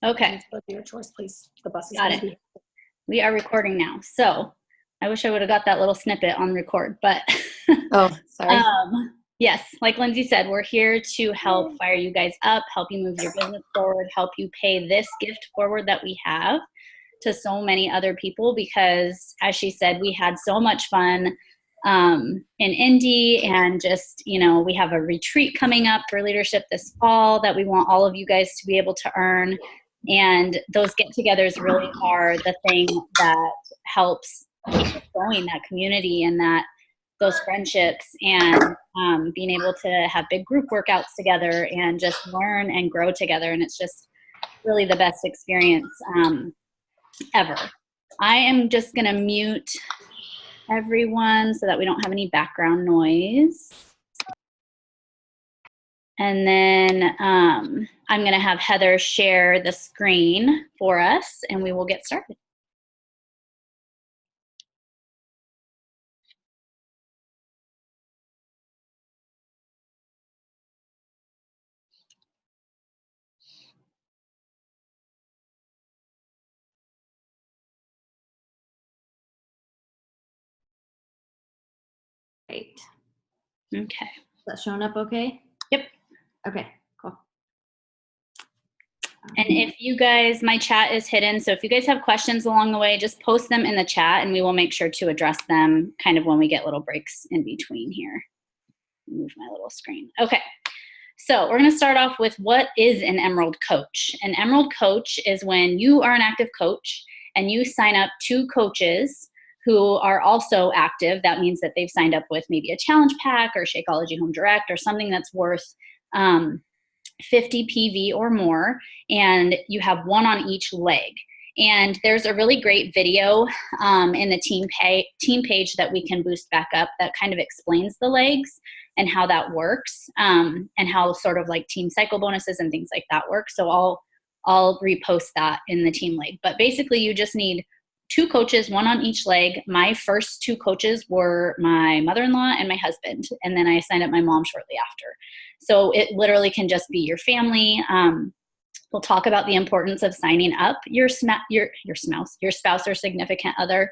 Okay, Your choice, please. The bus is got going it. to be. We are recording now. So I wish I would have got that little snippet on record, but Oh, sorry. yes, like Lindsay said, we're here to help fire you guys up, help you move your business forward, help you pay this gift forward that we have to so many other people because, as she said, we had so much fun in Indy, and just, we have a retreat coming up for leadership this fall that we want all of you guys to be able to earn. And those get-togethers really are the thing that helps keep us going, that community and those friendships, and being able to have big group workouts together and just learn and grow together. And it's just really the best experience ever. I am just going to mute everyone so that we don't have any background noise. And then I'm going to have Heather share the screen for us, and we will get started. Great. Okay. Is that showing up okay? Yep. Okay, cool. And if you guys, my chat is hidden, so if you guys have questions along the way, just post them in the chat and we will make sure to address them kind of when we get little breaks in between here. Move my little screen. Okay. So we're going to start off with, what is an Emerald Coach? An Emerald Coach is when you are an active coach and you sign up 2 coaches who are also active. That means that they've signed up with maybe a challenge pack or Shakeology Home Direct or something that's worth 50 PV or more, and you have one on each leg. And there's a really great video in the team page that we can boost back up that kind of explains the legs and how that works, and how sort of like team cycle bonuses and things like that work. So I'll repost that in the team leg. But basically you just need 2 coaches, one on each leg. My first 2 coaches were my mother-in-law and my husband, and then I signed up my mom shortly after. So it literally can just be your family. We'll talk about the importance of signing up your spouse or significant other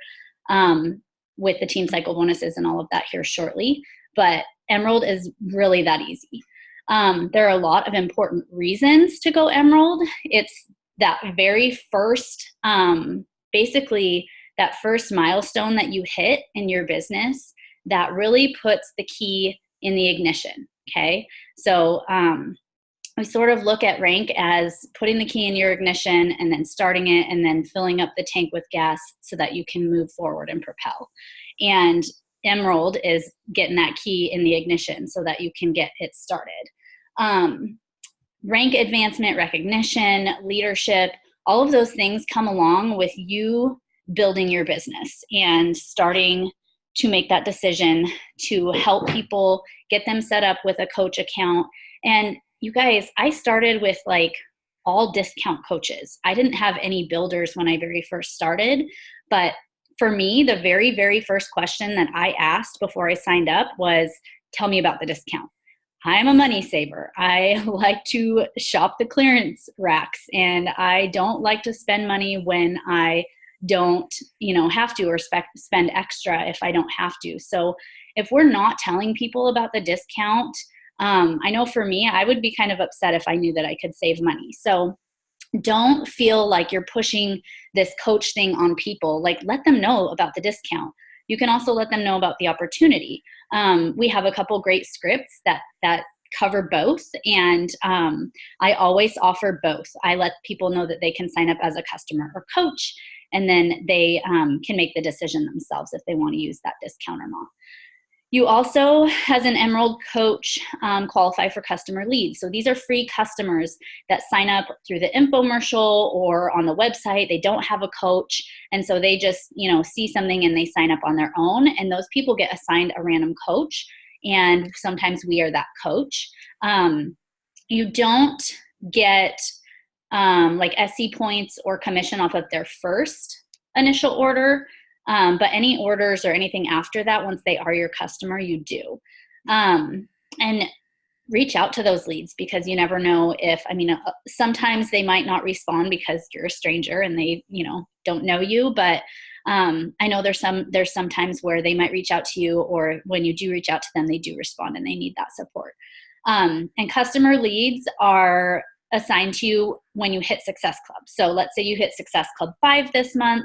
with the team cycle bonuses and all of that here shortly. But Emerald is really that easy. There are a lot of important reasons to go Emerald. It's that very first, basically that first milestone that you hit in your business that really puts the key in the ignition. Okay. So we sort of look at rank as putting the key in your ignition and then starting it and then filling up the tank with gas so that you can move forward and propel. And Emerald is getting that key in the ignition so that you can get it started. Rank advancement, recognition, leadership, all of those things come along with you building your business and starting to make that decision to help people, get them set up with a coach account. And you guys, I started with like all discount coaches. I didn't have any builders when I very first started, but for me, the very, very first question that I asked before I signed up was, tell me about the discount. I'm a money saver. I like to shop the clearance racks, and I don't like to spend money when I don't, have to, or spend extra if I don't have to. So if we're not telling people about the discount, I know for me, I would be kind of upset if I knew that I could save money. So don't feel like you're pushing this coach thing on people. Like, let them know about the discount. You can also let them know about the opportunity. We have a couple great scripts that cover both, and I always offer both. I let people know that they can sign up as a customer or coach, and then they can make the decision themselves if they want to use that discount or not. You also, as an Emerald Coach, qualify for customer leads. So these are free customers that sign up through the infomercial or on the website. They don't have a coach, and so they just, see something and they sign up on their own. And those people get assigned a random coach, and sometimes we are that coach. You don't get like SC points or commission off of their first initial order. But any orders or anything after that, once they are your customer, you do. And reach out to those leads, because you never know if, sometimes they might not respond because you're a stranger and they, don't know you, but I know there's some times where they might reach out to you, or when you do reach out to them, they do respond and they need that support. And customer leads are assigned to you when you hit Success Club. So let's say you hit Success Club 5 this month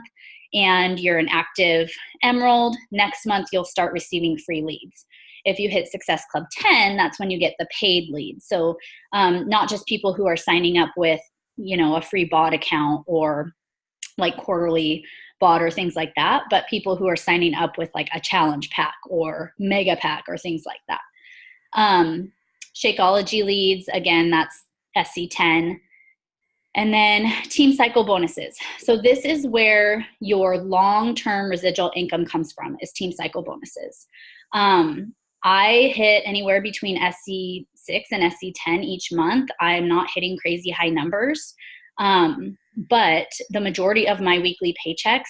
and you're an active Emerald. Next month, you'll start receiving free leads. If you hit Success Club 10, that's when you get the paid leads. So not just people who are signing up with, a free bot account or like quarterly bot or things like that, but people who are signing up with like a challenge pack or mega pack or things like that. Shakeology leads, again, that's SC10. And then team cycle bonuses. So this is where your long-term residual income comes from, is team cycle bonuses. I hit anywhere between SC6 and SC10 each month. I'm not hitting crazy high numbers, but the majority of my weekly paychecks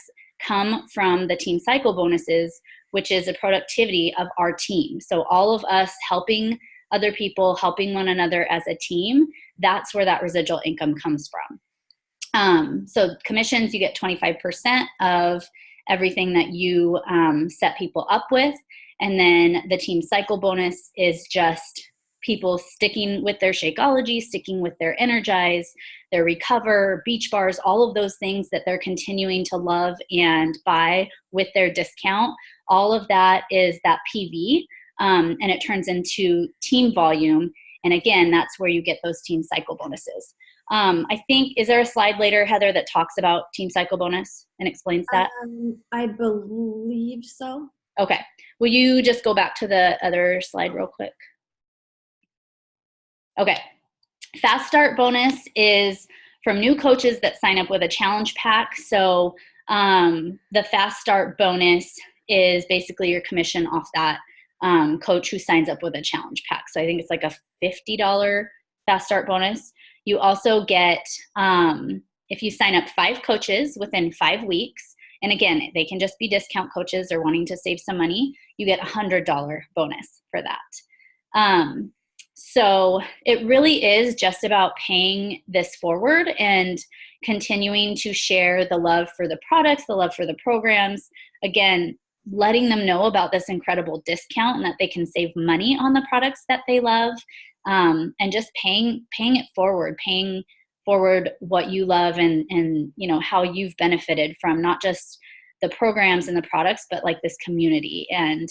come from the team cycle bonuses, which is a productivity of our team. So all of us helping other people, helping one another as a team, that's where that residual income comes from. So commissions, you get 25% of everything that you set people up with. And then the team cycle bonus is just people sticking with their Shakeology, sticking with their Energize, their Recover, Beach Bars, all of those things that they're continuing to love and buy with their discount. All of that is that PV, and it turns into team volume. And again, that's where you get those team cycle bonuses. I think, is there a slide later, Heather, that talks about team cycle bonus and explains that? I believe so. Okay. Will you just go back to the other slide real quick? Okay. Fast Start bonus is from new coaches that sign up with a challenge pack. So the Fast Start bonus is basically your commission off that coach who signs up with a challenge pack. So I think it's like a $50 Fast Start bonus. You also get, if you sign up 5 coaches within 5 weeks, and again, they can just be discount coaches or wanting to save some money, you get a $100 bonus for that. So it really is just about paying this forward and continuing to share the love for the products, the love for the programs. Again, letting them know about this incredible discount and that they can save money on the products that they love, and just paying it forward, paying forward what you love and how you've benefited from not just the programs and the products, but like this community. And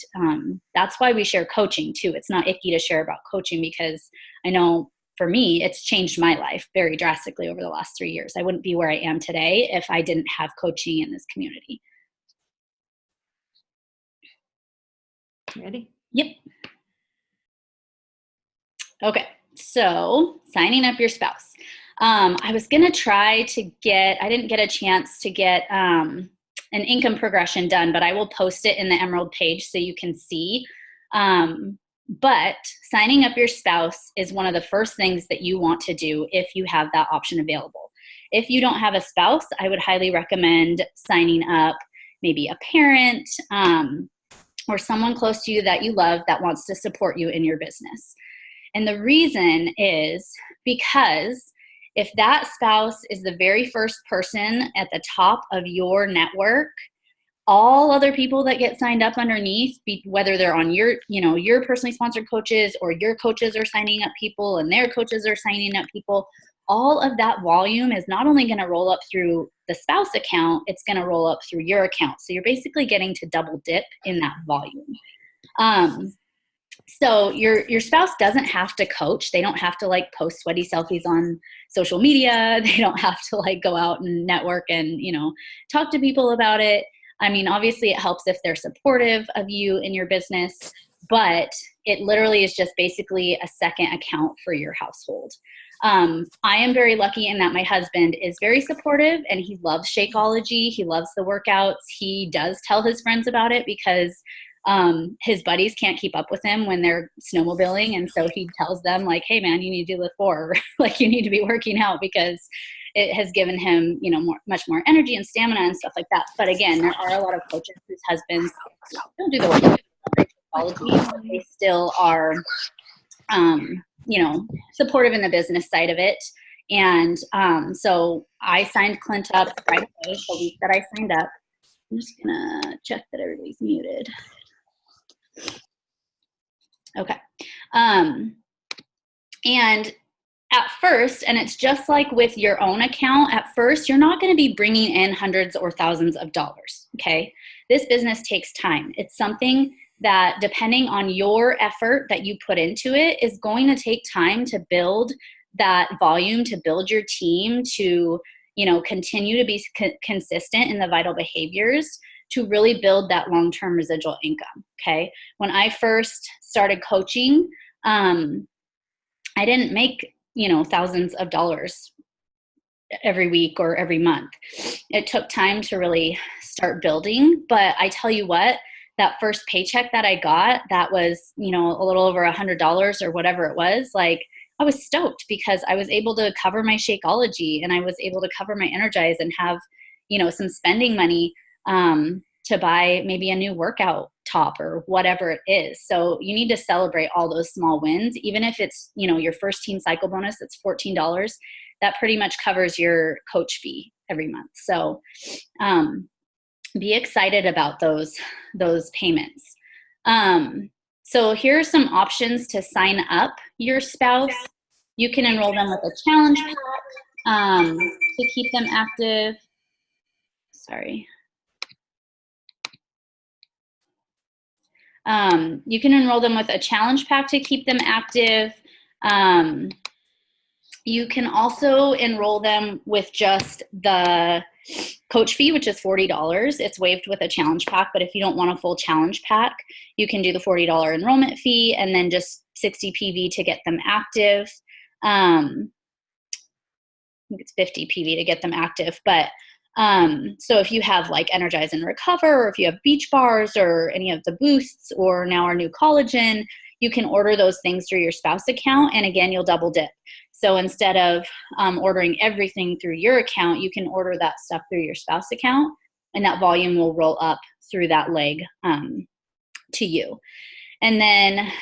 that's why we share coaching too. It's not icky to share about coaching, because I know for me, it's changed my life very drastically over the last 3 years. I wouldn't be where I am today if I didn't have coaching in this community. Ready? Yep. Okay, so signing up your spouse. I was gonna try to I didn't get a chance to get an income progression done, but I will post it in the Emerald page so you can see. But signing up your spouse is one of the first things that you want to do if you have that option available. If you don't have a spouse, I would highly recommend signing up maybe a parent, or someone close to you that you love that wants to support you in your business. And the reason is because if that spouse is the very first person at the top of your network, all other people that get signed up underneath, whether they're on your personally sponsored coaches, or your coaches are signing up people and their coaches are signing up people, all of that volume is not only going to roll up through the spouse account, it's going to roll up through your account. So you're basically getting to double dip in that volume. So your spouse doesn't have to coach. They don't have to like post sweaty selfies on social media. They don't have to like go out and network and, talk to people about it. I mean, obviously it helps if they're supportive of you in your business, but it literally is just basically a second account for your household. I am very lucky in that my husband is very supportive and he loves Shakeology. He loves the workouts. He does tell his friends about it because his buddies can't keep up with him when they're snowmobiling. And so he tells them like, hey man, you need to do Lift 4, like you need to be working out, because it has given him, much more energy and stamina and stuff like that. But again, there are a lot of coaches whose husbands don't do the work. They still are supportive in the business side of it. And so I signed Clint up right away, the week that I signed up. I'm just gonna check that everybody's muted. Okay. And at first, and it's just like with your own account, at first, you're not going to be bringing in hundreds or thousands of dollars, okay? This business takes time. It's something that, depending on your effort that you put into it, is going to take time to build that volume, to build your team, to, continue to be consistent in the vital behaviors, to really build that long-term residual income, okay? When I first started coaching, I didn't make thousands of dollars every week or every month. It took time to really start building, but I tell you what, that first paycheck that I got, that was, a little over $100 or whatever it was, like, I was stoked because I was able to cover my Shakeology, and I was able to cover my Energize and have, some spending money to buy maybe a new workout top or whatever it is. So you need to celebrate all those small wins. Even if it's, your first team cycle bonus, that's $14, that pretty much covers your coach fee every month. So be excited about those payments. So here are some options to sign up your spouse. You can enroll them with a challenge pack to keep them active. Sorry. You can enroll them with a challenge pack to keep them active. You can also enroll them with just the coach fee, which is $40. It's waived with a challenge pack, but if you don't want a full challenge pack, you can do the $40 enrollment fee and then just 60 PV to get them active. I think it's 50 PV to get them active, but so if you have like Energize and Recover, or if you have Beach Bars or any of the boosts, or now our new collagen, you can order those things through your spouse account. And again, you'll double dip. So instead of ordering everything through your account, you can order that stuff through your spouse account, and that volume will roll up through that leg to you. And then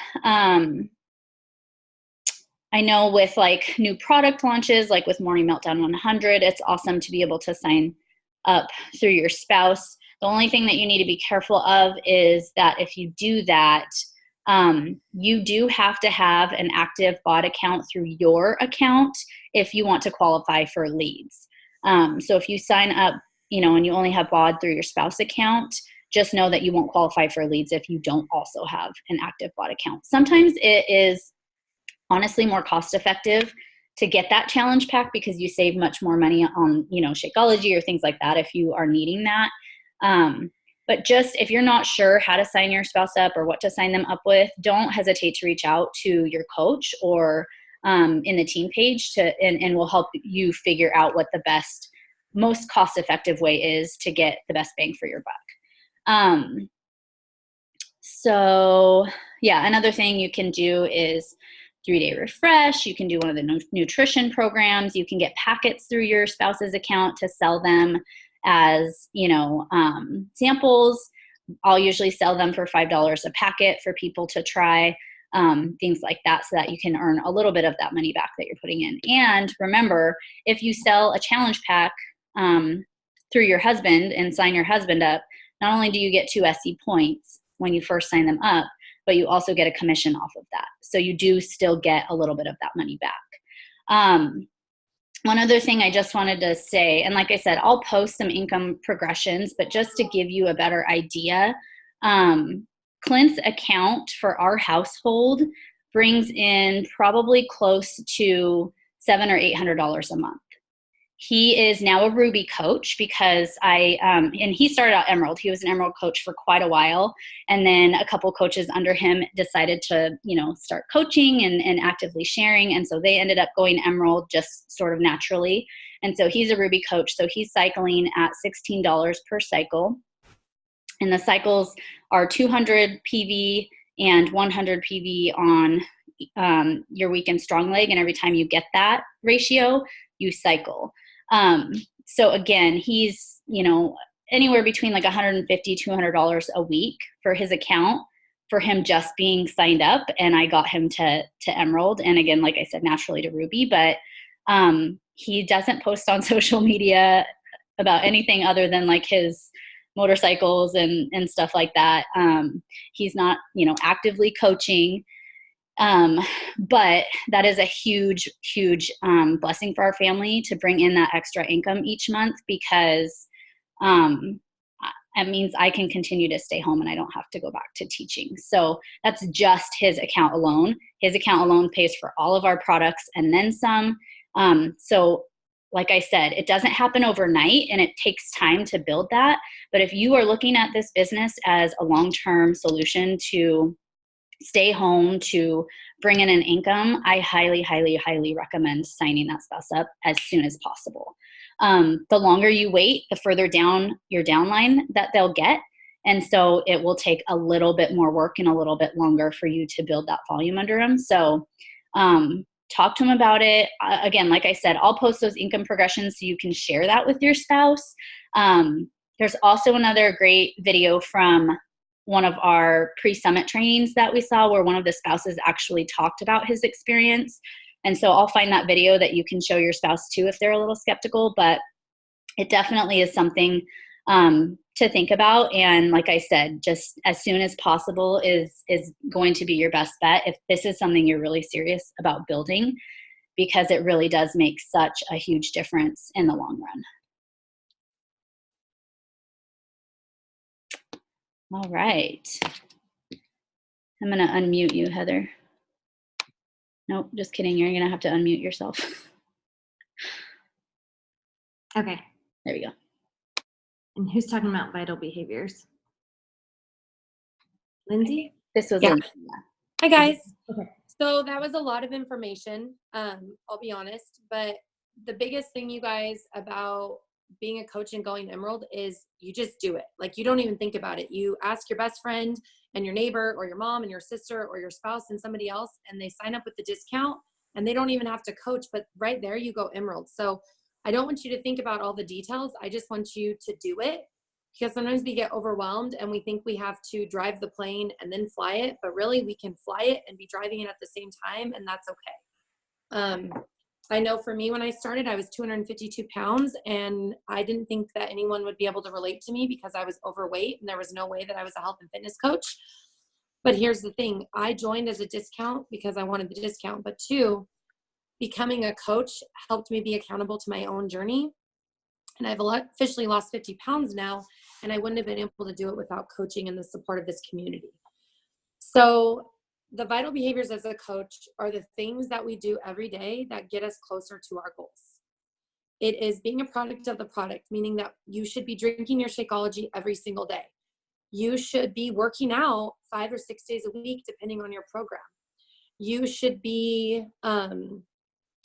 I know with like new product launches, like with Morning Meltdown 100, it's awesome to be able to sign up through your spouse. The only thing that you need to be careful of is that if you do that, you do have to have an active bot account through your account if you want to qualify for leads. So if you sign up, and you only have BOD through your spouse account, just know that you won't qualify for leads if you don't also have an active bot account. Sometimes it is honestly more cost effective to get that challenge pack because you save much more money on, Shakeology or things like that if you are needing that. But just if you're not sure how to sign your spouse up or what to sign them up with, don't hesitate to reach out to your coach or in the team page and we'll help you figure out what the best, most cost-effective way is to get the best bang for your buck. So yeah, another thing you can do is 3-day refresh. You can do one of the nutrition programs. You can get packets through your spouse's account to sell them as, samples. I'll usually sell them for $5 a packet for people to try, things like that, so that you can earn a little bit of that money back that you're putting in. And remember, if you sell a challenge pack through your husband and sign your husband up, not only do you get 2 SC points when you first sign them up, but you also get a commission off of that. So you do still get a little bit of that money back. One other thing I just wanted to say, and like I said, I'll post some income progressions, but just to give you a better idea, Clint's account for our household brings in probably close to $700 or $800 a month. He is now a Ruby coach because and he started out Emerald. He was an Emerald coach for quite a while. And then a couple coaches under him decided to, start coaching and actively sharing. And so they ended up going Emerald just sort of naturally. And so he's a Ruby coach. So he's cycling at $16 per cycle. And the cycles are 200 PV and 100 PV on your weekend strong leg. And every time you get that ratio, you cycle. So again, he's, anywhere between like $150, $200 a week for his account. for him just being signed up, and I got him to Emerald, and again, like I said, naturally to Ruby, but he doesn't post on social media about anything other than like his motorcycles and stuff like that. He's not, actively coaching. But that is a huge, huge blessing for our family to bring in that extra income each month, because it means I can continue to stay home and I don't have to go back to teaching. So that's just his account alone. His account alone pays for all of our products and then some. So like I said, it doesn't happen overnight and it takes time to build that. But if you are looking at this business as a long-term solution to stay home, to bring in an income, I highly, highly, highly recommend signing that spouse up as soon as possible. The longer you wait, the further down your downline that they'll get. And so it will take a little bit more work and a little bit longer for you to build that volume under them. So talk to them about it. Again, like I said, I'll post those income progressions so you can share that with your spouse. There's also another great video from one of our pre-summit trainings that we saw where one of the spouses actually talked about his experience. And so I'll find that video that you can show your spouse too if they're a little skeptical, but it definitely is something to think about. And like I said, just as soon as possible is going to be your best bet if this is something you're really serious about building, because it really does make such a huge difference in the long run. All right. I'm going to unmute you, Heather. Nope, just kidding. You're going to have to unmute yourself. Okay. There we go. And who's talking about vital behaviors? Lindsay? This was Yeah. Lindsay. Hi guys. Okay. So that was a lot of information. I'll be honest, but the biggest thing, you guys, about being a coach and going Emerald is you just do it. Like, you don't even think about it. You ask your best friend and your neighbor or your mom and your sister or your spouse and somebody else, and they sign up with the discount, and they don't even have to coach, but right there you go Emerald. So I don't want you to think about all the details. I just want you to do it, because sometimes we get overwhelmed and we think we have to drive the plane and then fly it, but really we can fly it and be driving it at the same time, and that's okay. I know for me, when I started, I was 252 pounds, and I didn't think that anyone would be able to relate to me because I was overweight and there was no way that I was a health and fitness coach. But here's the thing. I joined as a discount because I wanted the discount, but two, becoming a coach helped me be accountable to my own journey. And I've officially lost 50 pounds now, and I wouldn't have been able to do it without coaching and the support of this community. So the vital behaviors as a coach are the things that we do every day that get us closer to our goals. It is being a product of the product, meaning that you should be drinking your Shakeology every single day. You should be working out 5 or 6 days a week, depending on your program. You should be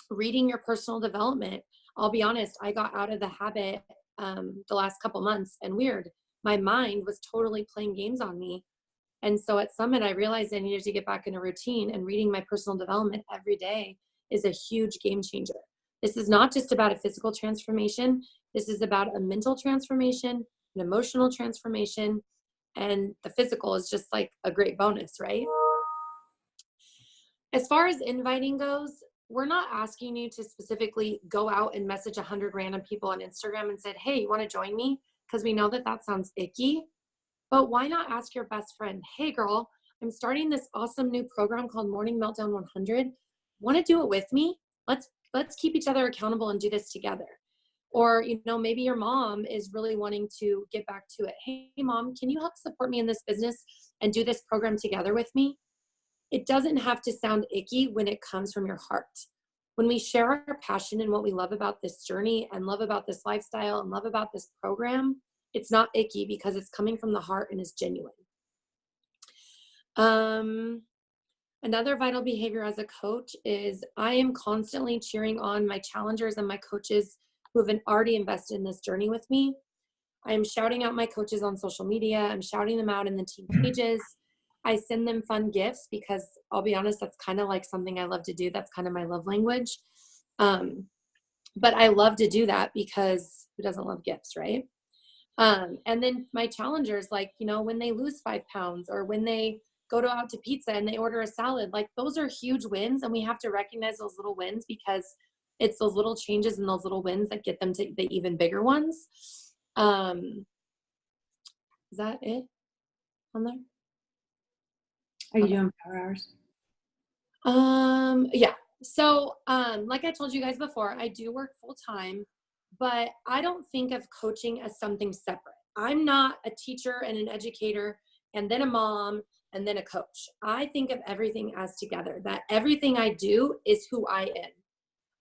reading your personal development. I'll be honest, I got out of the habit the last couple months, and weird, my mind was totally playing games on me. And so at Summit, I realized I needed to get back in a routine, and reading my personal development every day is a huge game changer. This is not just about a physical transformation. This is about a mental transformation, an emotional transformation, and the physical is just like a great bonus, right? As far as inviting goes, we're not asking you to specifically go out and message 100 random people on Instagram and said, hey, you want to join me? Because we know that that sounds icky. But why not ask your best friend, hey girl, I'm starting this awesome new program called Morning Meltdown 100. Want to do it with me? Let's keep each other accountable and do this together. Or, maybe your mom is really wanting to get back to it. Hey mom, can you help support me in this business and do this program together with me? It doesn't have to sound icky when it comes from your heart. When we share our passion and what we love about this journey and love about this lifestyle and love about this program, it's not icky because it's coming from the heart and is genuine. Another vital behavior as a coach is I am constantly cheering on my challengers and my coaches who have already invested in this journey with me. I am shouting out my coaches on social media. I'm shouting them out in the team pages. I send them fun gifts because I'll be honest, that's kind of like something I love to do. That's kind of my love language. But I love to do that because who doesn't love gifts, right? And then my challengers, when they lose 5 pounds or when they go out to pizza and they order a salad. Like those are huge wins, and we have to recognize those little wins because it's those little changes and those little wins that get them to the even bigger ones. Is that it on there? Are you doing power hours? Yeah. So, like I told you guys before, I do work full time, but I don't think of coaching as something separate. I'm not a teacher and an educator and then a mom and then a coach. I think of everything as together, that everything I do is who I am.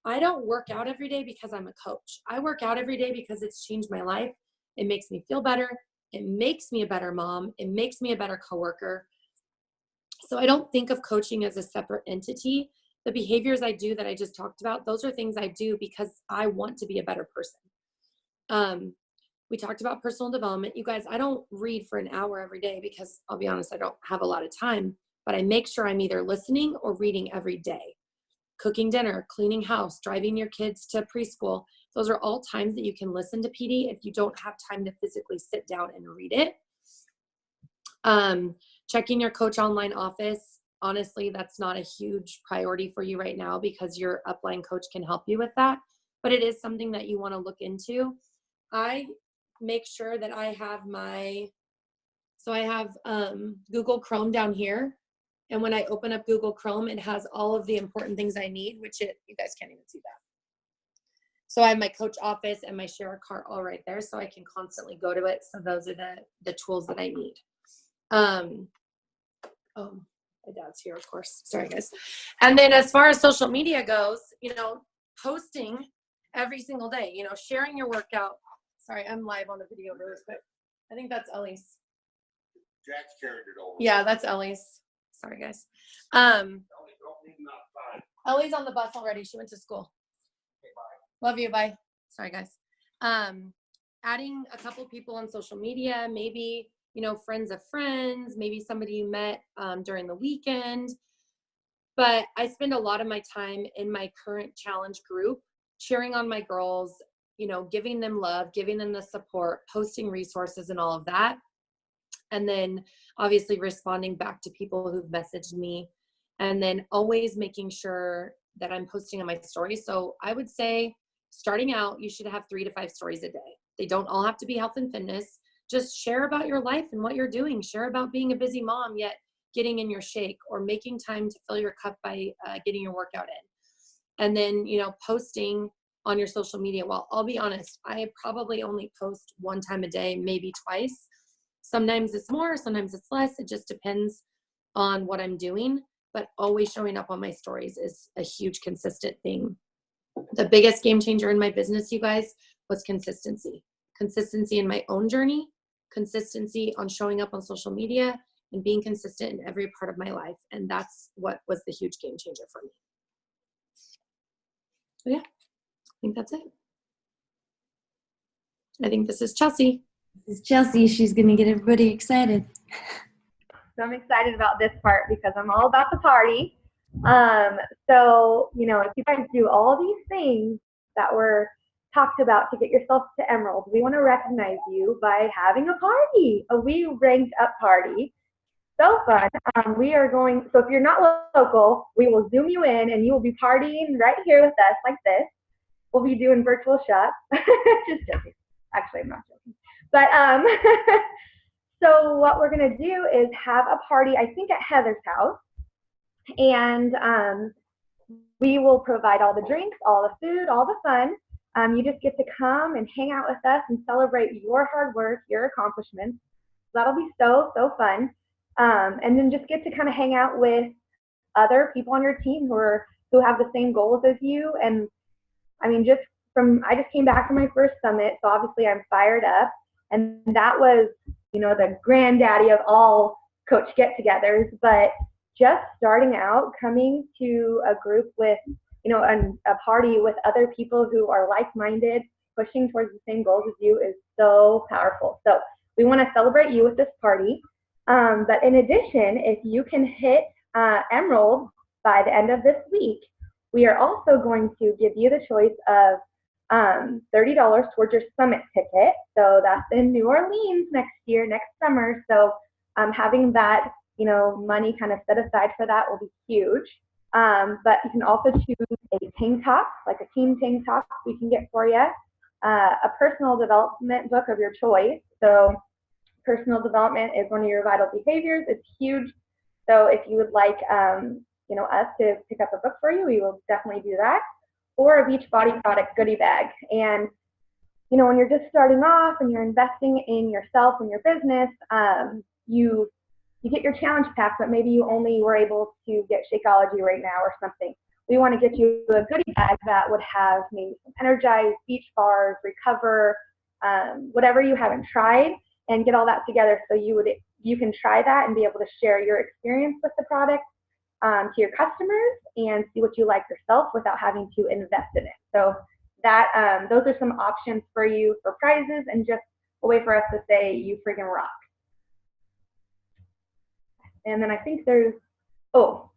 I don't work out every day because I'm a coach. I work out every day because it's changed my life. It makes me feel better. It makes me a better mom. It makes me a better coworker. So I don't think of coaching as a separate entity. The behaviors I do that I just talked about, those are things I do because I want to be a better person. We talked about personal development. You guys, I don't read for an hour every day because I'll be honest, I don't have a lot of time, but I make sure I'm either listening or reading every day. Cooking dinner, cleaning house, driving your kids to preschool. Those are all times that you can listen to PD if you don't have time to physically sit down and read it. Checking your coach online office. Honestly, that's not a huge priority for you right now because your upline coach can help you with that, but it is something that you want to look into. I make sure that I have Google Chrome down here. And when I open up Google Chrome, it has all of the important things I need, you guys can't even see that. So I have my coach office and my share a cart all right there, so I can constantly go to it. So those are the tools that I need. Oh, my dad's here, of course. Sorry, guys. And then as far as social media goes, posting every single day, sharing your workout. Sorry, I'm live on the video really quick. I think that's Ellie's. Jack's carried it over. Yeah, that's Ellie's. Sorry, guys. Ellie's on the bus already. She went to school. Okay, bye. Love you. Bye. Sorry, guys. Adding a couple people on social media, maybe, friends of friends, maybe somebody you met during the weekend. But I spend a lot of my time in my current challenge group, cheering on my girls, giving them love, giving them the support, posting resources and all of that. And then obviously responding back to people who've messaged me, and then always making sure that I'm posting on my stories. So I would say starting out, you should have 3 to 5 stories a day. They don't all have to be health and fitness. Just share about your life and what you're doing. Share about being a busy mom, yet getting in your shake, or making time to fill your cup by getting your workout in. And then, posting on your social media. Well, I'll be honest, I probably only post 1 time a day, maybe twice. Sometimes it's more, sometimes it's less. It just depends on what I'm doing, but always showing up on my stories is a huge consistent thing. The biggest game changer in my business, you guys, was consistency. Consistency in my own journey, consistency on showing up on social media, and being consistent in every part of my life. And that's what was the huge game changer for me. So yeah, I think that's it. I think this is Chelsea. This is Chelsea. She's going to get everybody excited. So I'm excited about this part because I'm all about the party. So, if you guys do all these things that were talked about to get yourself to Emerald, we want to recognize you by having a party, a We Ranked Up party. So fun. So if you're not local, we will Zoom you in and you will be partying right here with us like this. We'll be doing virtual shots. Just joking. Actually, I'm not joking. But so what we're going to do is have a party, I think, at Heather's house. And we will provide all the drinks, all the food, all the fun. You just get to come and hang out with us and celebrate your hard work, your accomplishments. That'll be so, so fun. And then just get to kind of hang out with other people on your team who have the same goals as you. And I mean, I just came back from my first summit, so obviously I'm fired up. And that was, the granddaddy of all coach get-togethers. But just starting out, coming to a group with, a party with other people who are like-minded, pushing towards the same goals as you is so powerful. So we want to celebrate you with this party. But in addition, if you can hit Emerald by the end of this week, we are also going to give you the choice of $30 towards your summit ticket. So that's in New Orleans next summer. So having that money kind of set aside for that will be huge. But you can also choose a tank top, like a team tank top we can get for you, a personal development book of your choice. So personal development is one of your vital behaviors. It's huge. So if you would like, us to pick up a book for you, we will definitely do that. Or a Beachbody product goodie bag. And, when you're just starting off and you're investing in yourself and your business, you get your challenge pack, but maybe you only were able to get Shakeology right now or something. We want to get you a goodie bag that would have maybe some Energize, Beach Bars, Recover, whatever you haven't tried, and get all that together so you can try that and be able to share your experience with the product to your customers and see what you like yourself without having to invest in it. So that those are some options for you for prizes and just a way for us to say you friggin' rock. And then I think there's,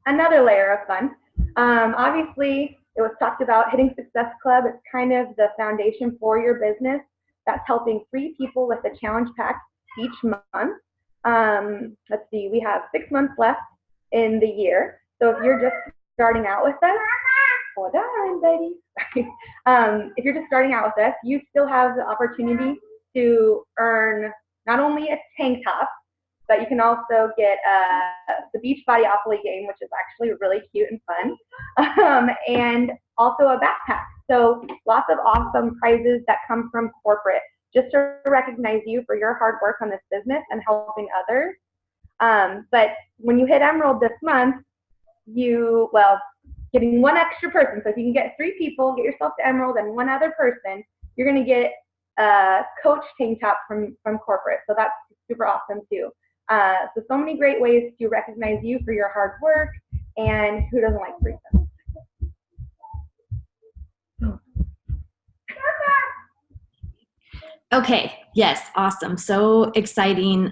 another layer of fun. Obviously, it was talked about Hitting Success Club. It's kind of the foundation for your business. That's helping 3 people with a challenge pack each month. Let's see, we have 6 months left in the year. So if you're just starting out with us, hold on, baby. If you're just starting out with us, you still have the opportunity to earn not only a tank top, but you can also get the Beachbody Opoly game, which is actually really cute and fun, and also a backpack. So lots of awesome prizes that come from corporate, just to recognize you for your hard work on this business and helping others. But when you hit Emerald this month, getting one extra person. So if you can get 3 people, get yourself to Emerald and 1 other person, you're going to get a Coach tank top from corporate. So that's super awesome too. So many great ways to recognize you for your hard work, and who doesn't like free stuff? Okay, yes, awesome. So exciting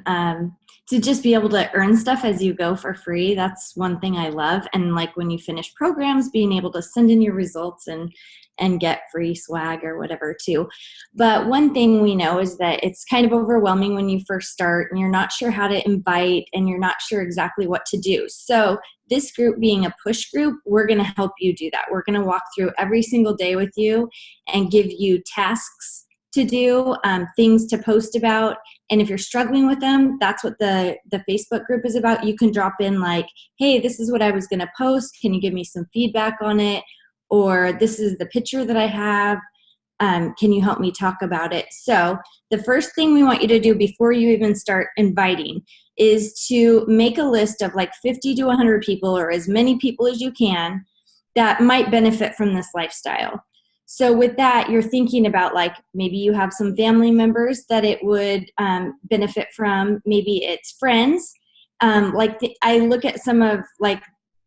to just be able to earn stuff as you go for free. That's one thing I love. And like when you finish programs, being able to send in your results and get free swag or whatever too. But one thing we know is that it's kind of overwhelming when you first start and you're not sure how to invite and you're not sure exactly what to do. So this group being a push group, we're going to help you do that. We're going to walk through every single day with you and give you tasks to do, things to post about. And if you're struggling with them, that's what the Facebook group is about. You can drop in like, hey, this is what I was going to post. Can you give me some feedback on it? Or this is the picture that I have. Can you help me talk about it? So the first thing we want you to do before you even start inviting is to make a list of like 50 to 100 people or as many people as you can that might benefit from this lifestyle. So with that, you're thinking about like maybe you have some family members that it would benefit from. Maybe it's friends. I look at some of like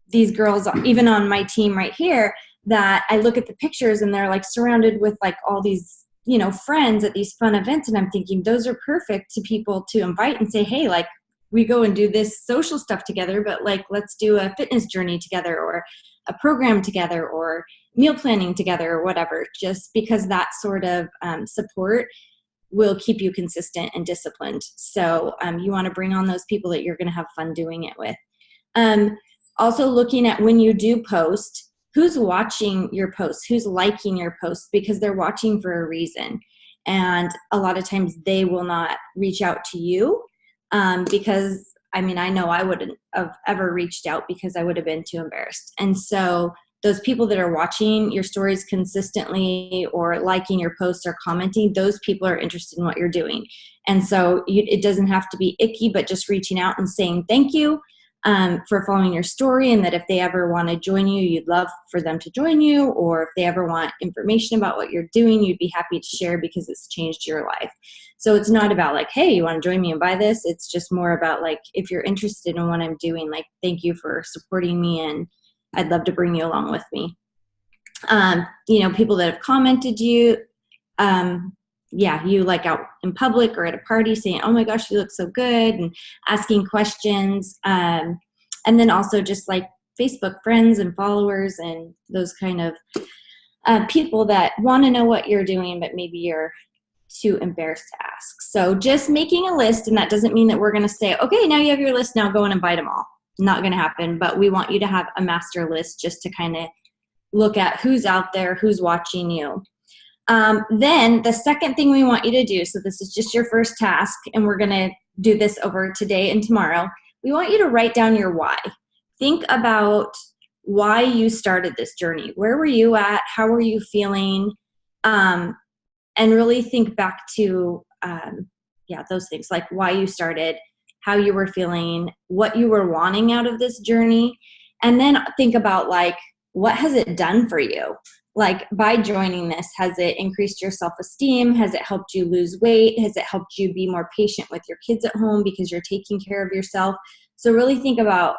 these girls, even on my team right here, that I look at the pictures and they're like surrounded with like all these, friends at these fun events. And I'm thinking those are perfect to people to invite and say, hey, like we go and do this social stuff together, but like, let's do a fitness journey together or a program together or meal planning together or whatever, just because that sort of support will keep you consistent and disciplined. So you want to bring on those people that you're going to have fun doing it with. Also looking at when you do post, who's watching your posts, who's liking your posts, because they're watching for a reason. And a lot of times they will not reach out to you because, I know I wouldn't have ever reached out because I would have been too embarrassed. And so those people that are watching your stories consistently or liking your posts or commenting, those people are interested in what you're doing. And so it doesn't have to be icky, but just reaching out and saying thank you for following your story, and that if they ever want to join you, you'd love for them to join you, or if they ever want information about what you're doing, you'd be happy to share because it's changed your life. So it's not about like, hey, you want to join me and buy this? It's just more about like, if you're interested in what I'm doing, like, thank you for supporting me and I'd love to bring you along with me. People that have commented you, you like out in public or at a party saying, oh my gosh, you look so good, and asking questions. And then also just like Facebook friends and followers and those kind of people that want to know what you're doing, but maybe you're too embarrassed to ask. So just making a list, and that doesn't mean that we're going to say, okay, now you have your list, now go and invite them all. Not going to happen, but we want you to have a master list just to kind of look at who's out there, who's watching you. Then the second thing we want you to do, so this is just your first task, and we're going to do this over today and tomorrow. We want you to write down your why. Think about why you started this journey. Where were you at? How were you feeling? And really think back to, those things, like why you started, how you were feeling, what you were wanting out of this journey. And then think about, like, what has it done for you? Like, by joining this, has it increased your self-esteem? Has it helped you lose weight? Has it helped you be more patient with your kids at home because you're taking care of yourself? So really think about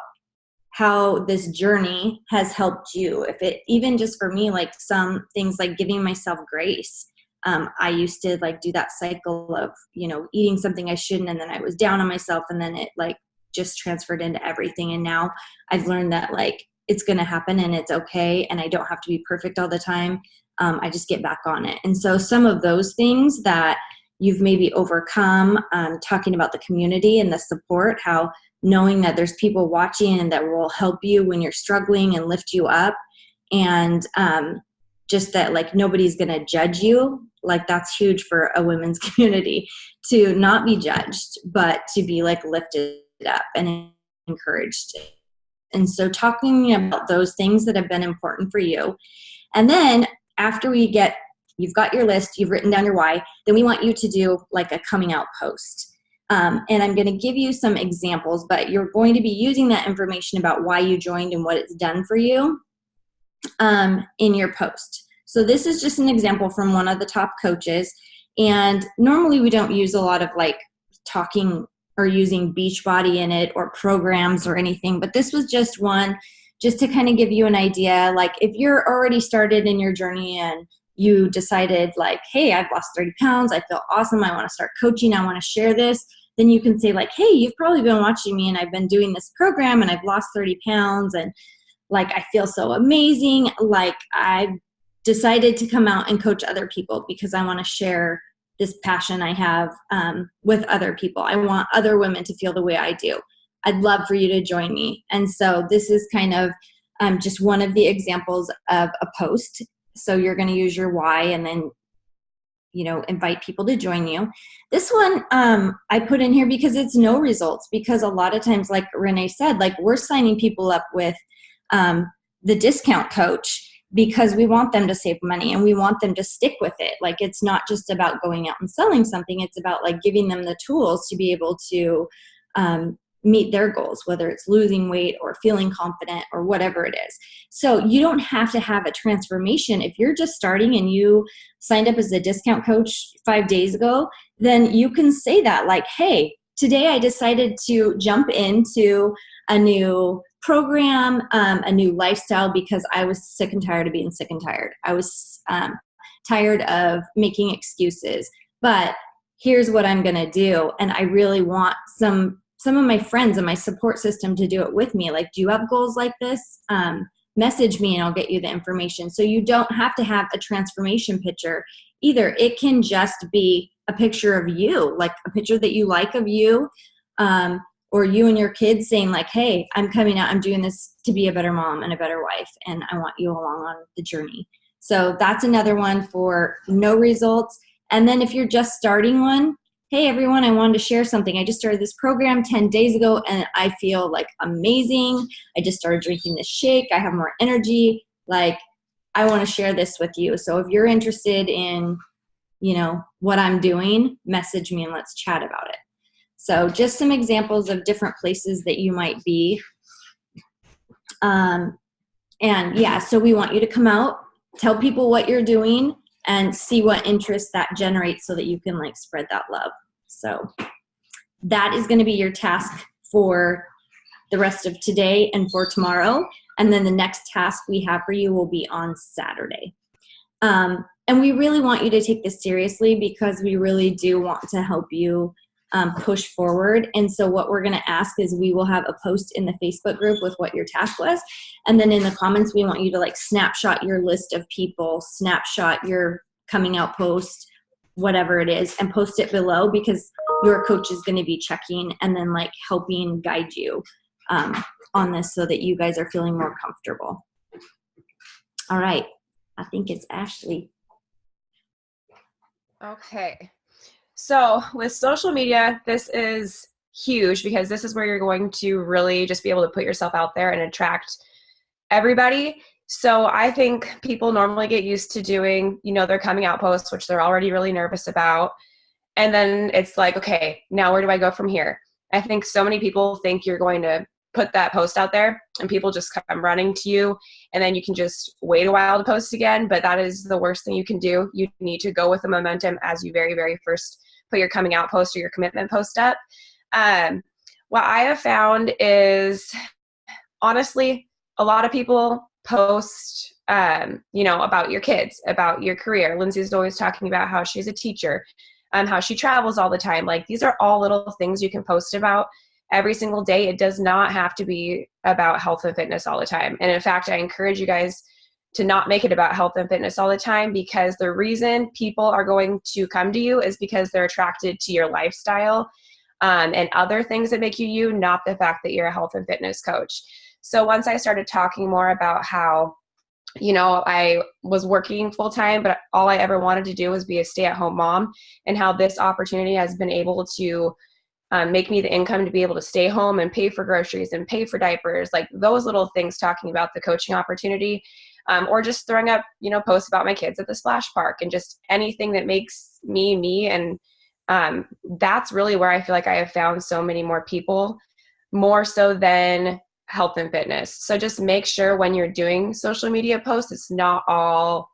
how this journey has helped you. If it, even just for me, like some things like giving myself grace. I used to like do that cycle of, eating something I shouldn't, and then I was down on myself, and then it like just transferred into everything. And now I've learned that like it's going to happen and it's okay. And I don't have to be perfect all the time. I just get back on it. And so some of those things that you've maybe overcome, talking about the community and the support, how knowing that there's people watching and that will help you when you're struggling and lift you up. And just that like nobody's going to judge you. Like that's huge for a women's community, to not be judged, but to be like lifted up and encouraged. And so talking about those things that have been important for you. And then after you've got your list, you've written down your why, then we want you to do like a coming out post. And I'm going to give you some examples, but you're going to be using that information about why you joined and what it's done for you in your post. So this is just an example from one of the top coaches. And normally we don't use a lot of like talking or using Beachbody in it or programs or anything, but this was just one just to kind of give you an idea. Like if you're already started in your journey and you decided like, hey, I've lost 30 pounds. I feel awesome. I want to start coaching. I want to share this. Then you can say like, hey, you've probably been watching me and I've been doing this program and I've lost 30 pounds and like, I feel so amazing. Like I've decided to come out and coach other people because I want to share this passion I have with other people. I want other women to feel the way I do. I'd love for you to join me. And so this is kind of just one of the examples of a post. So you're going to use your why and then, invite people to join you. This one I put in here because it's no results, because a lot of times, like Renee said, like we're signing people up with the discount coach because we want them to save money and we want them to stick with it. Like it's not just about going out and selling something. It's about like giving them the tools to be able to meet their goals, whether it's losing weight or feeling confident or whatever it is. So you don't have to have a transformation. If you're just starting and you signed up as a discount coach 5 days ago, then you can say that like, hey, today I decided to jump into a new program, a new lifestyle because I was sick and tired of being sick and tired. I was tired of making excuses, but here's what I'm going to do. And I really want some of my friends and my support system to do it with me. Like, do you have goals like this? Message me and I'll get you the information. So you don't have to have a transformation picture either. It can just be a picture of you, like a picture that you like of you, or you and your kids saying like, hey, I'm coming out, I'm doing this to be a better mom and a better wife, and I want you along on the journey. So that's another one for no results. And then if you're just starting one, hey everyone, I wanted to share something. I just started this program 10 days ago and I feel like amazing. I just started drinking this shake. I have more energy. Like, I want to share this with you. So if you're interested in, what I'm doing, message me and let's chat about it. So just some examples of different places that you might be. So we want you to come out, tell people what you're doing, and see what interest that generates so that you can like spread that love. So that is going to be your task for the rest of today and for tomorrow. And then the next task we have for you will be on Saturday. And we really want you to take this seriously because we really do want to help you push forward. And so what we're going to ask is we will have a post in the Facebook group with what your task was. And then in the comments, we want you to like snapshot your list of people, snapshot your coming out post, whatever it is, and post it below, because your coach is going to be checking and then like helping guide you on this so that you guys are feeling more comfortable. All right. I think it's Ashley. Okay. So with social media, this is huge because this is where you're going to really just be able to put yourself out there and attract everybody. So I think people normally get used to doing, their coming out posts, which they're already really nervous about. And then it's like, okay, now where do I go from here? I think so many people think you're going to put that post out there and people just come running to you, and then you can just wait a while to post again. But that is the worst thing you can do. You need to go with the momentum as you very, very first put your coming out post or your commitment post up. What I have found is, honestly, a lot of people post, about your kids, about your career. Lindsay's always talking about how she's a teacher, how she travels all the time. Like, these are all little things you can post about every single day. It does not have to be about health and fitness all the time. And in fact, I encourage you guys to not make it about health and fitness all the time, because the reason people are going to come to you is because they're attracted to your lifestyle and other things that make you, not the fact that you're a health and fitness coach. So once I started talking more about how, I was working full time, but all I ever wanted to do was be a stay-at-home mom, and how this opportunity has been able to make me the income to be able to stay home and pay for groceries and pay for diapers, like those little things, talking about the coaching opportunity, or just throwing up, posts about my kids at the splash park and just anything that makes me, me. And that's really where I feel like I have found so many more people, more so than health and fitness. So just make sure when you're doing social media posts, it's not all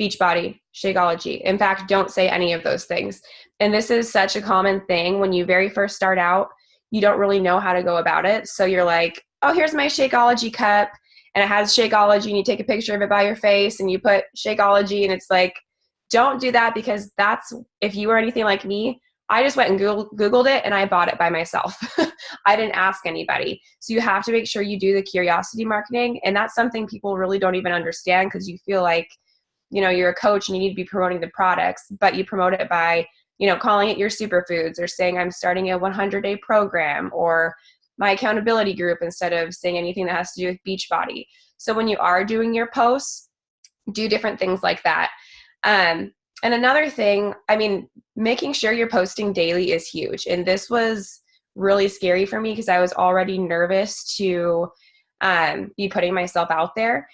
Beachbody, Shakeology. In fact, don't say any of those things. And this is such a common thing when you very first start out, you don't really know how to go about it. So you're like, oh, here's my Shakeology cup, and it has Shakeology, and you take a picture of it by your face and you put Shakeology, and it's like, don't do that, because that's, if you were anything like me, I just went and Googled it and I bought it by myself. I didn't ask anybody. So you have to make sure you do the curiosity marketing. And that's something people really don't even understand, because you feel like, you're a coach and you need to be promoting the products, but you promote it by, calling it your superfoods, or saying I'm starting a 100-day program, or my accountability group, instead of saying anything that has to do with Beachbody. So when you are doing your posts, do different things like that. And another thing, making sure you're posting daily is huge. And this was really scary for me, because I was already nervous to be putting myself out there.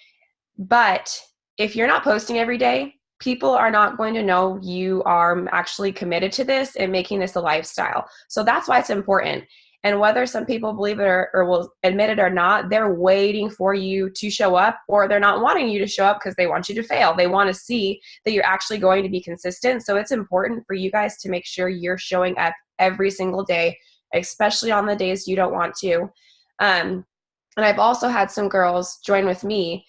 But if you're not posting every day, people are not going to know you are actually committed to this and making this a lifestyle. So that's why it's important. And whether some people believe it or will admit it or not, they're waiting for you to show up, or they're not wanting you to show up because they want you to fail. They want to see that you're actually going to be consistent. So it's important for you guys to make sure you're showing up every single day, especially on the days you don't want to. And I've also had some girls join with me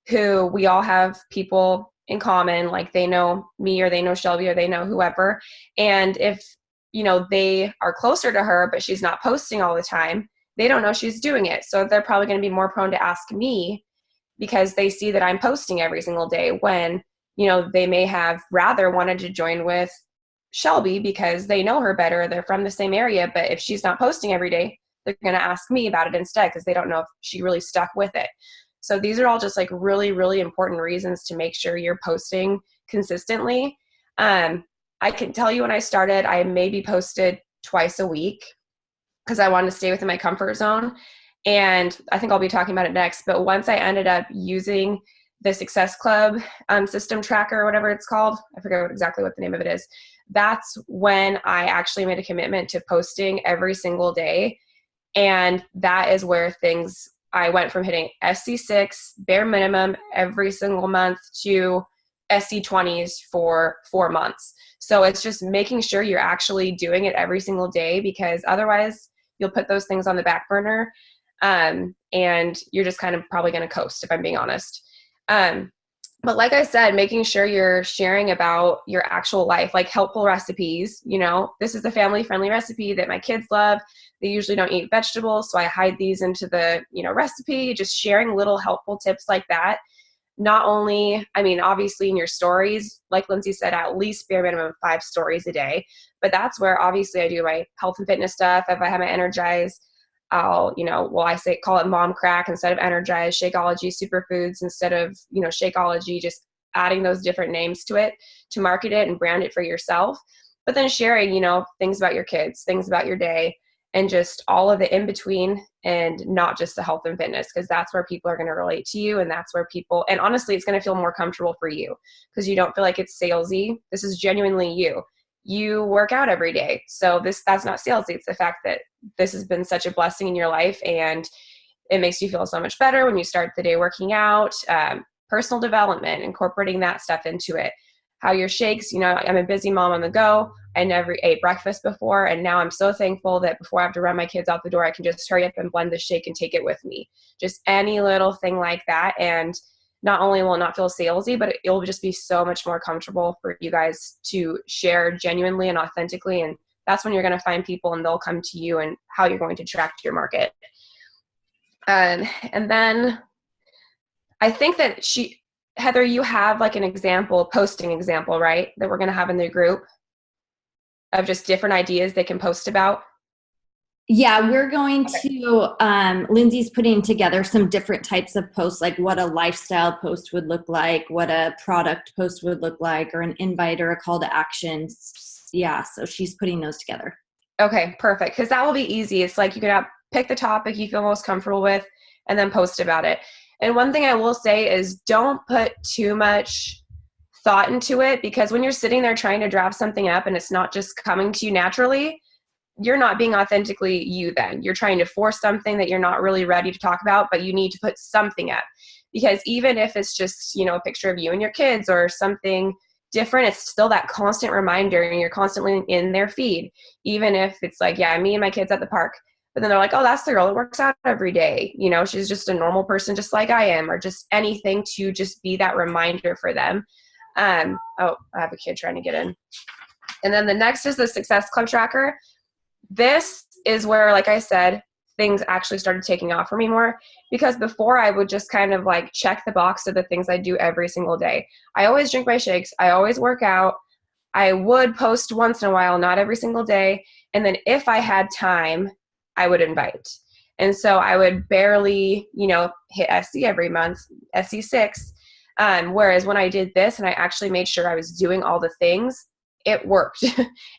who we all have people in common, like they know me, or they know Shelby, or they know whoever. And if they are closer to her, but she's not posting all the time, they don't know she's doing it. So they're probably going to be more prone to ask me, because they see that I'm posting every single day, when, they may have rather wanted to join with Shelby because they know her better. They're from the same area. But if she's not posting every day, they're going to ask me about it instead, because they don't know if she really stuck with it. So these are all just like really, really important reasons to make sure you're posting consistently. I can tell you, when I started, I maybe posted twice a week, because I wanted to stay within my comfort zone. And I think I'll be talking about it next. But once I ended up using the Success Club system tracker, or whatever it's called, I forget exactly what the name of it is. That's when I actually made a commitment to posting every single day. And that is where I went from hitting SC6 bare minimum every single month to SC20s for 4 months. So it's just making sure you're actually doing it every single day, because otherwise you'll put those things on the back burner, and you're just kind of probably going to coast, if I'm being honest. But like I said, making sure you're sharing about your actual life, like helpful recipes. This is a family-friendly recipe that my kids love. They usually don't eat vegetables, so I hide these into the, recipe, just sharing little helpful tips like that. not only, I mean, obviously in your stories, like Lindsay said, at least bare minimum of 5 stories a day. But that's where obviously I do my health and fitness stuff. If I have my Energize, I'll, call it Mom Crack instead of Energize, Shakeology Superfoods instead of, Shakeology, just adding those different names to it to market it and brand it for yourself. But then sharing, things about your kids, things about your day, and just all of the in between, and not just the health and fitness, because that's where people are going to relate to you. And that's where people, and honestly, it's going to feel more comfortable for you because you don't feel like it's salesy. This is genuinely you. You work out every day. So that's not salesy. It's the fact that this has been such a blessing in your life, and it makes you feel so much better when you start the day working out, personal development, incorporating that stuff into it. How your shakes, I'm a busy mom on the go. I never ate breakfast before, and now I'm so thankful that before I have to run my kids out the door, I can just hurry up and blend the shake and take it with me. Just any little thing like that. And not only will it not feel salesy, but it will just be so much more comfortable for you guys to share genuinely and authentically. And that's when you're going to find people and they'll come to you and how you're going to attract your market. And then I think that Heather, you have like posting example, right? That we're going to have in the group of just different ideas they can post about. Yeah, we're going to, Lindsay's putting together some different types of posts, like what a lifestyle post would look like, what a product post would look like, or an invite or a call to action. Yeah, so she's putting those together. Okay, perfect. Because that will be easy. It's like you can pick the topic you feel most comfortable with and then post about it. And one thing I will say is don't put too much thought into it, because when you're sitting there trying to draft something up and it's not just coming to you naturally, you're not being authentically you then. You're trying to force something that you're not really ready to talk about, but you need to put something up. Because even if it's just, a picture of you and your kids or something different, it's still that constant reminder, and you're constantly in their feed. Even if it's like, yeah, me and my kids at the park. But then they're like, oh, that's the girl that works out every day. She's just a normal person just like I am, or just anything to just be that reminder for them. I have a kid trying to get in. And then the next is the Success Club Tracker. This is where, like I said, things actually started taking off for me more, because before I would just kind of like check the box of the things I do every single day. I always drink my shakes. I always work out. I would post once in a while, not every single day. And then if I had time, I would invite. And so I would barely, hit SC every month, SC6. Whereas when I did this and I actually made sure I was doing all the things, it worked.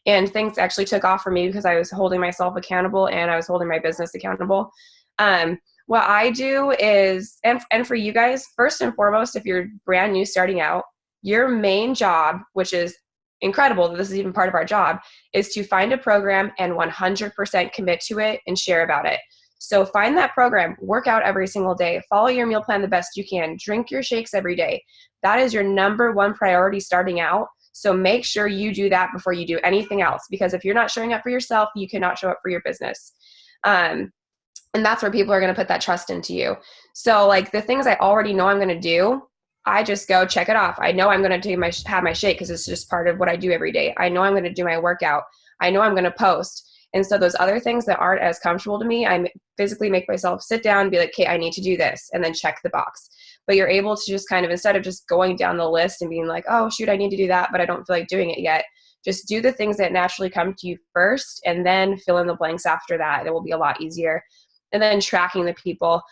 And things actually took off for me because I was holding myself accountable and I was holding my business accountable. What I do is, and for you guys, first and foremost, if you're brand new starting out, your main job, which is incredible that this is even part of our job, is to find a program and 100% commit to it and share about it. So find that program, work out every single day, follow your meal plan the best you can, drink your shakes every day. That is your number one priority starting out. So make sure you do that before you do anything else, because if you're not showing up for yourself, you cannot show up for your business. And that's where people are going to put that trust into you. So like the things I already know I'm going to do, I just go check it off. I know I'm going to have my shake because it's just part of what I do every day. I know I'm going to do my workout. I know I'm going to post. And so those other things that aren't as comfortable to me, I physically make myself sit down and be like, okay, I need to do this, and then check the box. But you're able to just kind of, instead of just going down the list and being like, oh, shoot, I need to do that, but I don't feel like doing it yet. Just do the things that naturally come to you first, and then fill in the blanks after that. It will be a lot easier. And then tracking the people.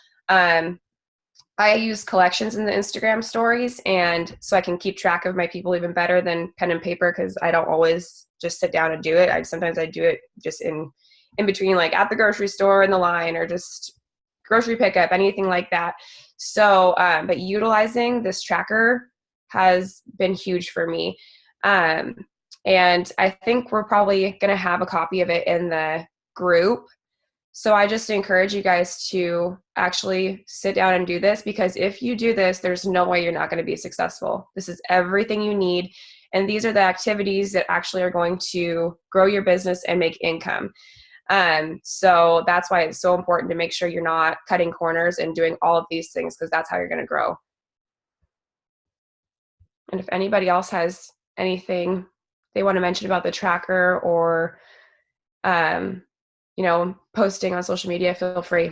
I use collections in the Instagram stories, and so I can keep track of my people even better than pen and paper, because I don't always just sit down and do it. Sometimes I do it just in between, like at the grocery store in the line, or just grocery pickup, anything like that. So, but utilizing this tracker has been huge for me. And I think we're probably going to have a copy of it in the group. So I just encourage you guys to actually sit down and do this, because if you do this, there's no way you're not going to be successful. This is everything you need. And these are the activities that actually are going to grow your business and make income. So that's why it's so important to make sure you're not cutting corners and doing all of these things, because that's how you're going to grow. And if anybody else has anything they want to mention about the tracker, or, posting on social media, feel free.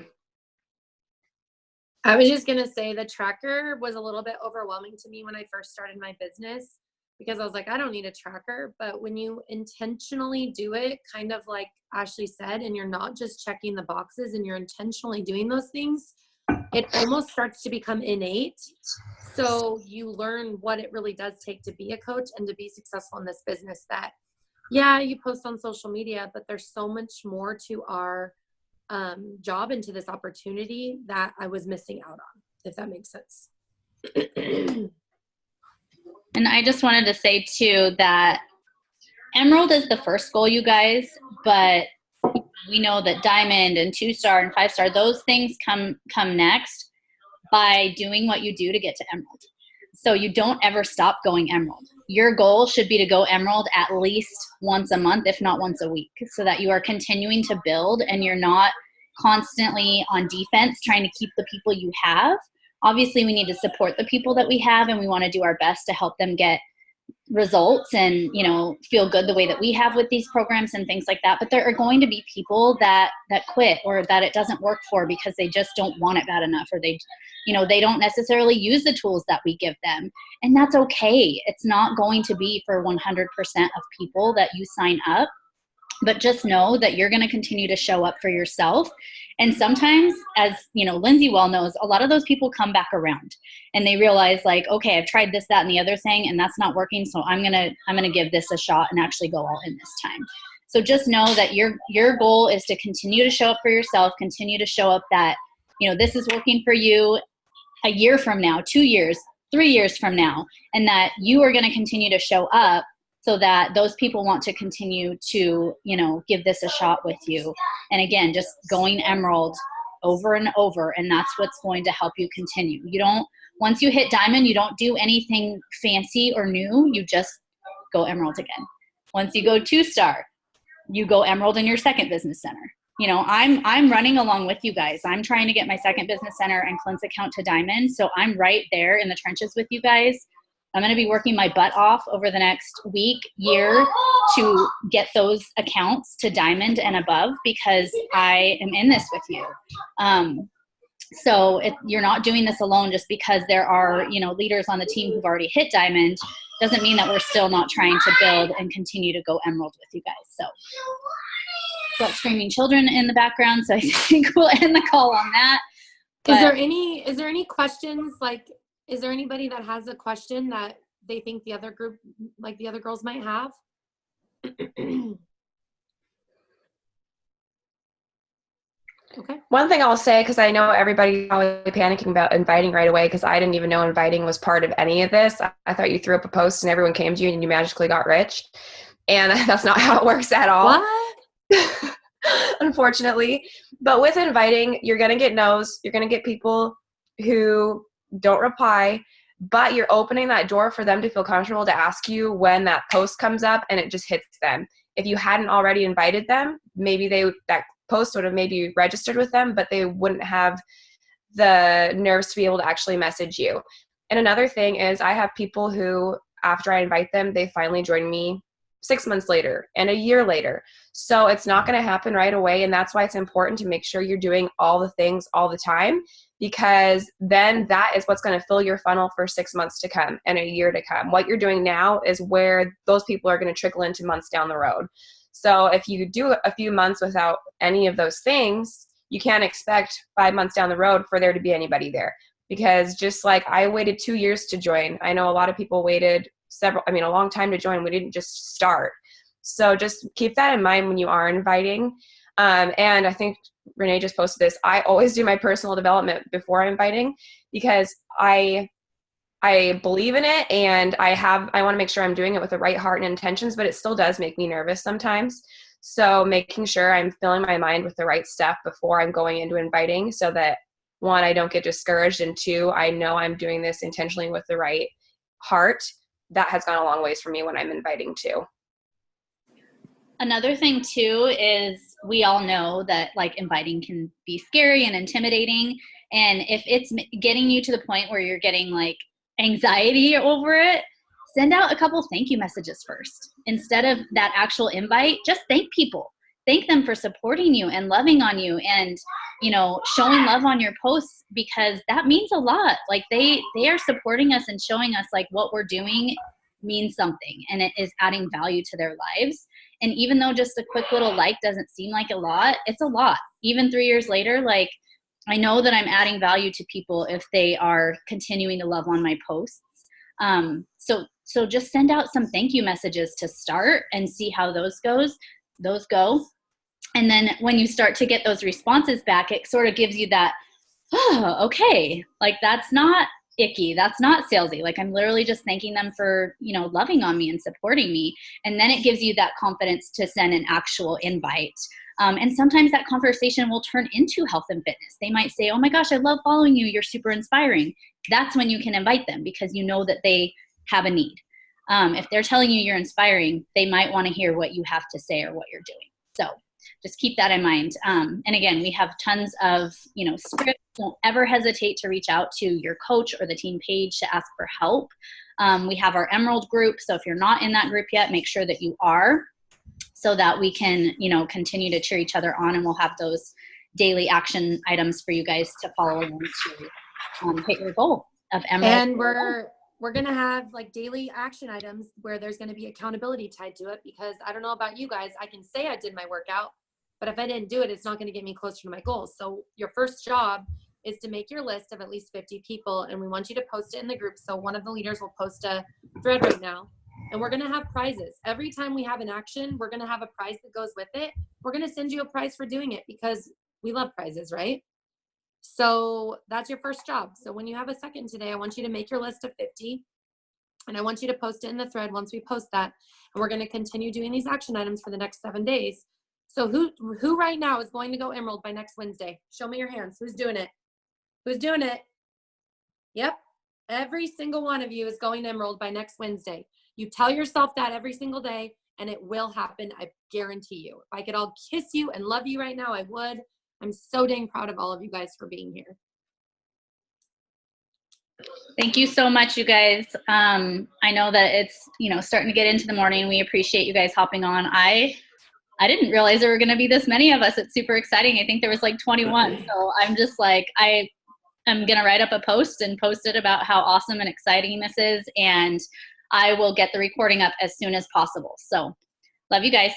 I was just going to say the tracker was a little bit overwhelming to me when I first started my business because I was like, I don't need a tracker. But when you intentionally do it, kind of like Ashley said, and you're not just checking the boxes and you're intentionally doing those things, it almost starts to become innate. So you learn what it really does take to be a coach and to be successful in this business. That, yeah, you post on social media, but there's so much more to our job into this opportunity that I was missing out on, if that makes sense. And I just wanted to say too that Emerald is the first goal, you guys, but we know that Diamond and 2-star and 5-star, those things come next by doing what you do to get to Emerald. So you don't ever stop going Emerald. Your goal should be to go Emerald at least once a month, if not once a week, so that you are continuing to build and you're not constantly on defense trying to keep the people you have. Obviously, we need to support the people that we have, and we want to do our best to help them get results and, you know, feel good the way that we have with these programs and things like that. But there are going to be people that quit or that it doesn't work for because they just don't want it bad enough, or they don't necessarily use the tools that we give them. And that's okay. It's not going to be for 100% of people that you sign up. But just know that you're going to continue to show up for yourself. And sometimes, as you know, Lindsay well knows, a lot of those people come back around and they realize, like, okay, I've tried this, that, and the other thing, and that's not working. So I'm gonna give this a shot and actually go all in this time. So just know that your goal is to continue to show up for yourself, continue to show up that, you know, this is working for you a year from now, 2 years, 3 years from now, and that you are going to continue to show up so that those people want to continue to, you know, give this a shot with you. And again, just going Emerald over and over, and that's what's going to help you continue. Once you hit Diamond, you don't do anything fancy or new, you just go Emerald again. Once you go 2-star, you go Emerald in your second business center. You know, I'm running along with you guys. I'm trying to get my second business center and Clint's account to Diamond. So I'm right there in the trenches with you guys. I'm going to be working my butt off over the next week, year to get those accounts to Diamond and above because I am in this with you. So you're not doing this alone just because there are, you know, leaders on the team who've already hit Diamond. Doesn't mean that we're still not trying to build and continue to go Emerald with you guys. So got screaming children in the background, so I think we'll end the call on that. Is there any questions? Like, is there anybody that has a question that they think the other group, like the other girls, might have? Okay. One thing I'll say, because I know everybody's probably panicking about inviting right away, because I didn't even know inviting was part of any of this. I thought you threw up a post and everyone came to you and you magically got rich. And that's not how it works at all. What? Unfortunately. But with inviting, you're going to get no's. You're going to get people who don't reply, but you're opening that door for them to feel comfortable to ask you when that post comes up and it just hits them. If you hadn't already invited them, maybe that post would have maybe registered with them, but they wouldn't have the nerves to be able to actually message you. And another thing is I have people who, after I invite them, they finally join me 6 months later and a year later. So it's not going to happen right away. And that's why it's important to make sure you're doing all the things all the time, because then that is what's going to fill your funnel for 6 months to come and a year to come. What you're doing now is where those people are going to trickle into months down the road. So if you do a few months without any of those things, you can't expect 5 months down the road for there to be anybody there. Because just like I waited 2 years to join, I know a lot of people waited a long time to join. We didn't just start. So just keep that in mind when you are inviting. And I think Renee just posted this. I always do my personal development before I'm inviting because I believe in it, and I want to make sure I'm doing it with the right heart and intentions, but it still does make me nervous sometimes. So making sure I'm filling my mind with the right stuff before I'm going into inviting, so that 1, I don't get discouraged, and 2, I know I'm doing this intentionally with the right heart. That has gone a long ways for me when I'm inviting too. Another thing too is we all know that like inviting can be scary and intimidating. And if it's getting you to the point where you're getting like anxiety over it, send out a couple thank you messages first. Instead of that actual invite, just thank people. thank them for supporting you and loving on you and, you know, showing love on your posts, because that means a lot. Like they are supporting us and showing us like what we're doing means something and it is adding value to their lives. And even though just a quick little like doesn't seem like a lot, it's a lot. Even 3 years later, like I know that I'm adding value to people if they are continuing to love on my posts. So just send out some thank you messages to start and see how those go. And then when you start to get those responses back, it sort of gives you that, oh, okay, like that's not icky, that's not salesy. Like I'm literally just thanking them for, you know, loving on me and supporting me. And then it gives you that confidence to send an actual invite. And sometimes that conversation will turn into health and fitness. They might say, oh my gosh, I love following you, you're super inspiring. That's when you can invite them, because you know that they have a need. If they're telling you you're inspiring, they might want to hear what you have to say or what you're doing. So just keep that in mind. And again, we have tons of, you know, scripts. Don't ever hesitate to reach out to your coach or the team page to ask for help. We have our Emerald group. So if you're not in that group yet, make sure that you are, so that we can, you know, continue to cheer each other on, and we'll have those daily action items for you guys to follow along to hit your goal of Emerald. And we're going to have like daily action items where there's going to be accountability tied to it, because I don't know about you guys, I can say I did my workout, but if I didn't do it, it's not going to get me closer to my goals. So your first job is to make your list of at least 50 people, and we want you to post it in the group. So one of the leaders will post a thread right now, and we're going to have prizes. Every time we have an action, we're going to have a prize that goes with it. We're going to send you a prize for doing it, because we love prizes, right? So that's your first job. So when you have a second today, I want you to make your list of 50, and I want you to post it in the thread once we post that. And we're going to continue doing these action items for the next 7 days. So who right now is going to go Emerald by next Wednesday? Show me your hands. Who's doing it? Who's doing it? Yep. Every single one of you is going Emerald by next Wednesday. You tell yourself that every single day, and it will happen. I guarantee you. If I could all kiss you and love you right now, I would. I'm so dang proud of all of you guys for being here. Thank you so much, you guys. I know that it's, you know, starting to get into the morning. We appreciate you guys hopping on. I didn't realize there were going to be this many of us. It's super exciting. I think there was like 21. So I'm just like, I'm going to write up a post and post it about how awesome and exciting this is. And I will get the recording up as soon as possible. So love you guys.